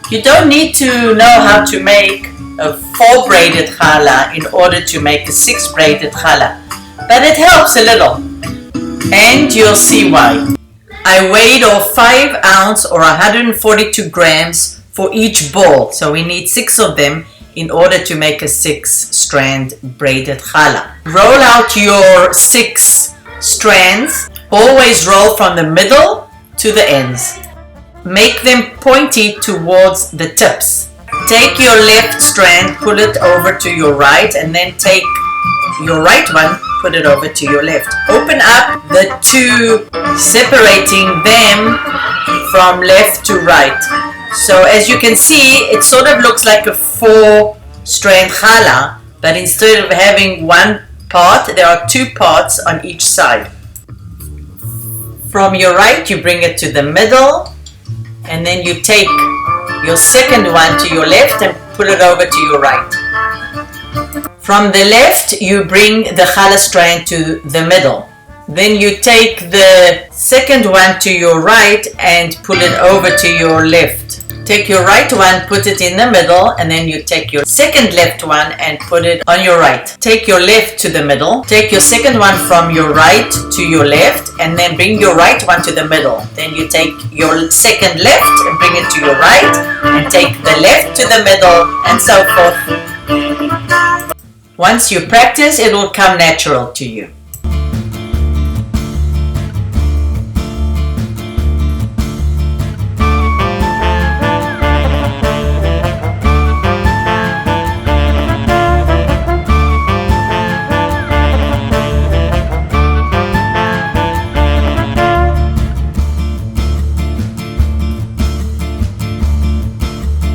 You don't need to know how to make a 4 braided challah in order to make a 6 braided challah, but it helps a little, and you'll see why. I weighed off 5 ounce or 142 grams for each ball, so we need 6 of them in order to make a 6 strand braided challah. Roll out your 6 strands. Always roll from the middle to the ends. Make them pointy towards the tips. Take your left strand, pull it over to your right, and then take your right one, put it over to your left. Open up the 2, separating them from left to right. So as you can see, it sort of looks like a 4 strand challah, but instead of having one part, there are 2 parts on each side. From your right, you bring it to the middle, and then you take your second one to your left and put it over to your right. From the left, you bring the challah strand to the middle. Then you take the second one to your right and pull it over to your left. Take your right one, put it in the middle, and then you take your second left one and put it on your right. Take your left to the middle. Take your second one from your right to your left, and then bring your right one to the middle. Then you take your second left and bring it to your right, and take the left to the middle, and so forth. Once you practice, it will come natural to you.